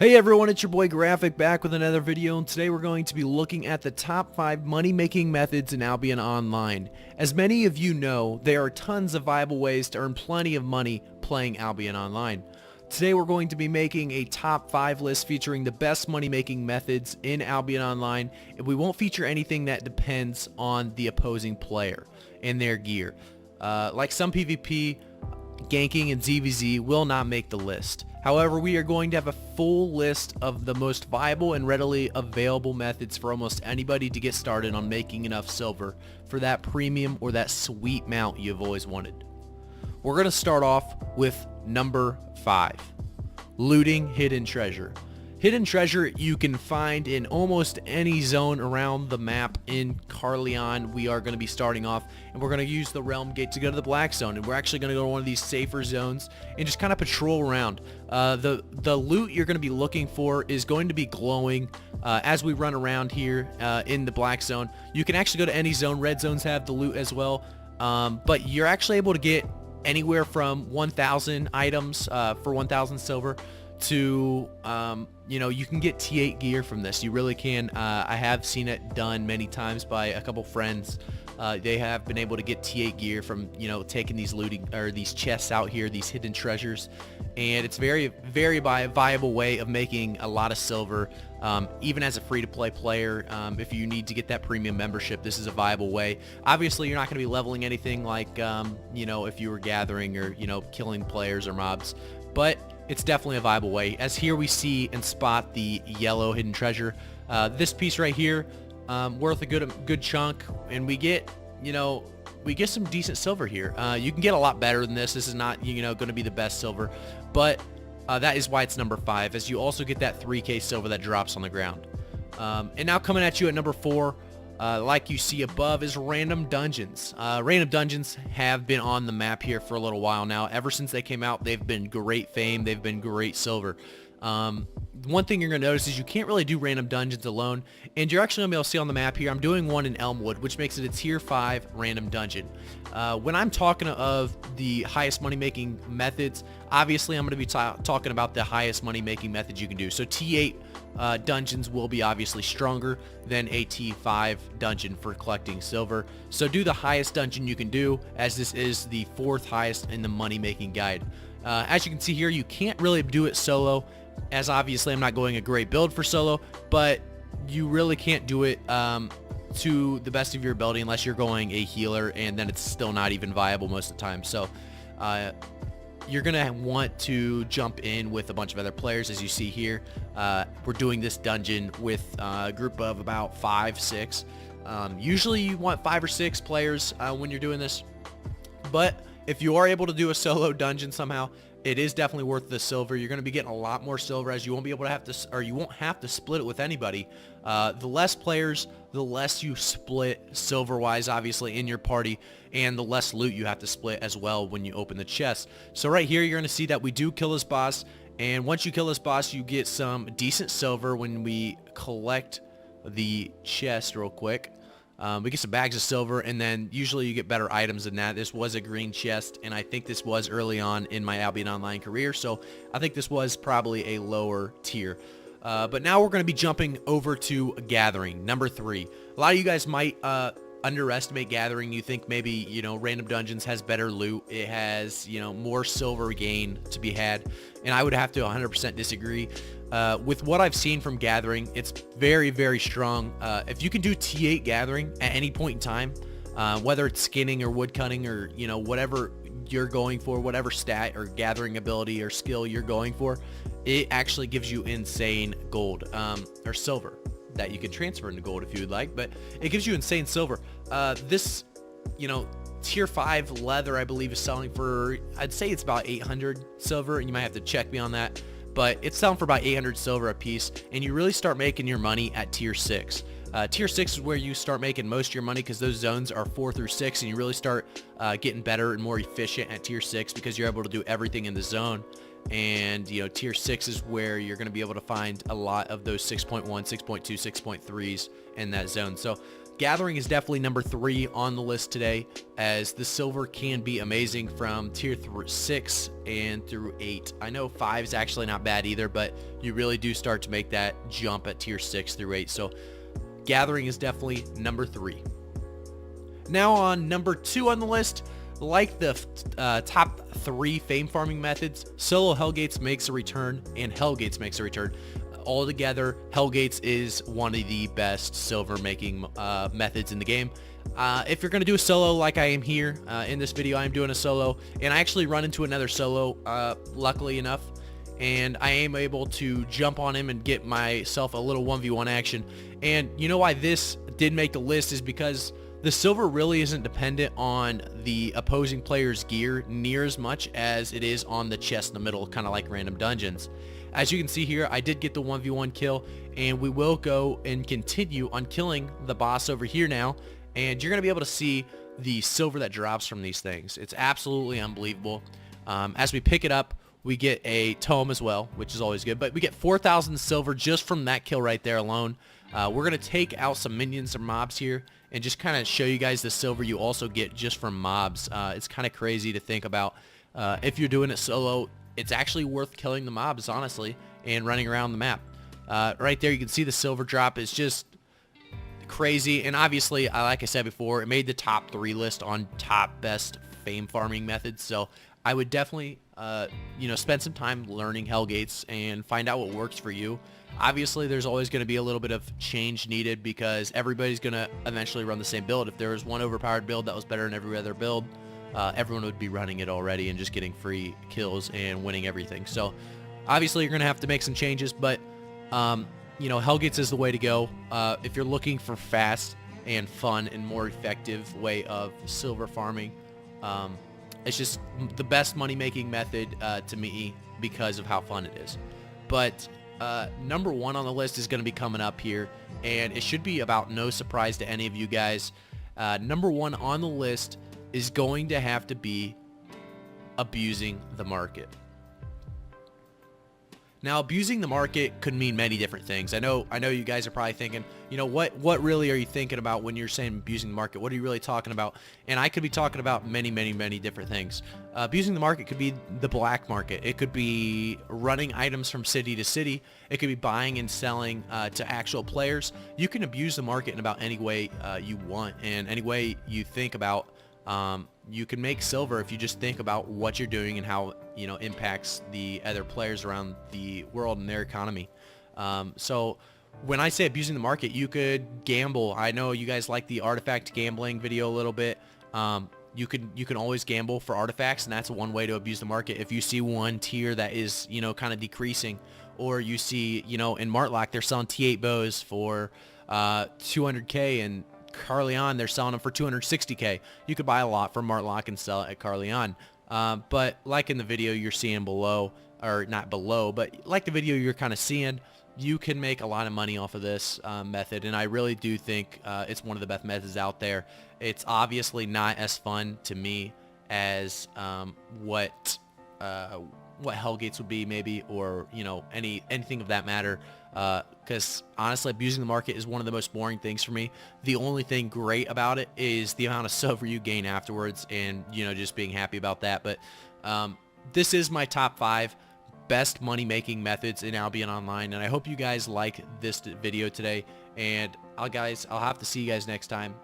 Hey everyone, it's your boy Graphic back with another video, and today we're going to be looking at the top 5 money-making methods in Albion Online. As many of you know, there are tons of viable ways to earn plenty of money playing Albion Online. Today we're going to be making a top 5 list featuring the best money-making methods in Albion Online, and we won't feature anything that depends on the opposing player and their gear. Like some PvP, ganking and ZVZ will not make the list. However, we are going to have a full list of the most viable and readily available methods for almost anybody to get started on making enough silver for that premium or that sweet mount you've always wanted. We're going to start off with number 5, looting hidden treasure. Hidden treasure you can find in almost any zone around the map in Carleon. We are going to be starting off, and we're going to use the realm gate to go to the black zone, and we're actually going to go to one of these safer zones and just kind of patrol around. The loot you're going to be looking for is going to be glowing as we run around here in the black zone. You can actually go to any zone. Red zones have the loot as well, but you're actually able to get anywhere from 1,000 items for 1,000 silver to you can get T8 gear from this. You really can. I have seen it done many times by a couple friends. They have been able to get T8 gear from taking these looting or these chests out here, these hidden treasures, and it's very viable way of making a lot of silver, even as a free-to-play player. If you need to get that premium membership, this is a viable way. Obviously you're not going to be leveling anything like if you were gathering or killing players or mobs, but it's definitely a viable way. As here we see and spot the yellow hidden treasure. This piece right here, worth a good chunk, and we get some decent silver here. You can get a lot better than this. This is not going to be the best silver, but that is why it's number 5, as you also get that 3k silver that drops on the ground. And now coming at you at number 4, like you see above, is random dungeons. Random dungeons have been on the map here for a little while now. Ever since they came out, they've been great fame. They've been great silver. One thing you're going to notice is you can't really do random dungeons alone, and you're actually going to be able to see on the map here, I'm doing one in Elmwood, which makes it a tier 5 random dungeon. When I'm talking of the highest money-making methods, obviously I'm going to be talking about the highest money-making methods you can do. So T8 dungeons will be obviously stronger than a T5 dungeon for collecting silver. So do the highest dungeon you can do, as this is the 4th highest in the money-making guide. As you can see here, you can't really do it solo, as obviously I'm not going a great build for solo, but you really can't do it to the best of your ability unless you're going a healer, and then it's still not even viable most of the time. So you're gonna want to jump in with a bunch of other players. As you see here, we're doing this dungeon with a group of about 5-6. Usually you want 5 or 6 players when you're doing this, but if you are able to do a solo dungeon somehow, it is definitely worth the silver. You're going to be getting a lot more silver, as you won't be able to you won't have to split it with anybody. The less players, the less you split silver-wise, obviously, in your party, and the less loot you have to split as well when you open the chest. So right here, you're going to see that we do kill this boss, and once you kill this boss, you get some decent silver when we collect the chest real quick. We get some bags of silver, and then usually you get better items than that. This was a green chest, and I think this was early on in my Albion Online career, so I think this was probably a lower tier. But now we're going to be jumping over to Gathering, number 3. A lot of you guys might underestimate Gathering. You think maybe, Random Dungeons has better loot. It has, more silver gain to be had, and I would have to 100% disagree. With what I've seen from Gathering, it's very strong. If you can do T8 Gathering at any point in time, whether it's skinning or woodcutting or whatever you're going for, whatever stat or gathering ability or skill you're going for, it actually gives you insane gold or silver that you can transfer into gold if you would like, but it gives you insane silver. This tier 5 leather, I believe, is selling for, I'd say it's about 800 silver, and you might have to check me on that, but it's selling for about 800 silver a piece, and you really start making your money at tier 6. Tier 6 is where you start making most of your money, because those zones are 4 through 6, and you really start getting better and more efficient at tier 6 because you're able to do everything in the zone. And tier 6 is where you're going to be able to find a lot of those 6.1, 6.2, 6.3s in that zone. So Gathering is definitely number 3 on the list today, as the silver can be amazing from tier 6 and through 8. I know 5 is actually not bad either, but you really do start to make that jump at tier 6 through 8. So gathering is definitely number 3. Now on number 2 on the list, like the top 3 fame farming methods, solo Hellgates makes a return and Hellgates makes a return. Altogether, Hellgates is one of the best silver making methods in the game. If you're going to do a solo like I am here in this video, I'm doing a solo, and I actually run into another solo, luckily enough, and I am able to jump on him and get myself a little 1v1 action. And you know why this did make the list is because the silver really isn't dependent on the opposing player's gear near as much as it is on the chest in the middle, kind of like random dungeons. As you can see here, I did get the 1v1 kill, and we will go and continue on killing the boss over here now, and you're going to be able to see the silver that drops from these things. It's absolutely unbelievable. As we pick it up, we get a tome as well, which is always good, but we get 4,000 silver just from that kill right there alone. We're going to take out some minions or mobs here and just kind of show you guys the silver you also get just from mobs. It's kind of crazy to think about. If you're doing it solo, it's actually worth killing the mobs, honestly, and running around the map. Right there, you can see the silver drop is just crazy. And obviously, like I said before, it made the top 3 list on top best fame farming methods. So I would definitely, spend some time learning Hellgates and find out what works for you. Obviously, there's always going to be a little bit of change needed because everybody's going to eventually run the same build. If there was one overpowered build that was better than every other build, everyone would be running it already and just getting free kills and winning everything. So obviously you're going to have to make some changes, but Hellgates is the way to go. If you're looking for fast and fun and more effective way of silver farming, it's just the best money making method to me because of how fun it is. But number 1 on the list is going to be coming up here, and it should be about no surprise to any of you guys. Number 1 on the list is going to have to be abusing the market. Now, abusing the market could mean many different things. I know you guys are probably thinking, what really are you thinking about when you're saying abusing the market? What are you really talking about? And I could be talking about many, many, many different things. Abusing the market could be the black market. It could be running items from city to city. It could be buying and selling to actual players. You can abuse the market in about any way you want and any way you think about. You can make silver if you just think about what you're doing and how impacts the other players around the world and their economy. So when I say abusing the market, you could gamble. I know you guys like the artifact gambling video a little bit. You can always gamble for artifacts, and that's one way to abuse the market. If you see one tier that is kind of decreasing, or you see in Martlock they're selling T8 bows for 200k, and Carleon they're selling them for 260k. You could buy a lot from Martlock and sell it at Carleon. But like in the video you're seeing below, or not below, but like the video you're kind of seeing, you can make a lot of money off of this method, and I really do think it's one of the best methods out there. It's obviously not as fun to me as what Hellgates would be, maybe, or anything of that matter, because honestly abusing the market is one of the most boring things for me. The only thing great about it is the amount of silver you gain afterwards, and just being happy about that. But this is my top 5 best money making methods in Albion Online, and I hope you guys like this video today, and I'll have to see you guys next time.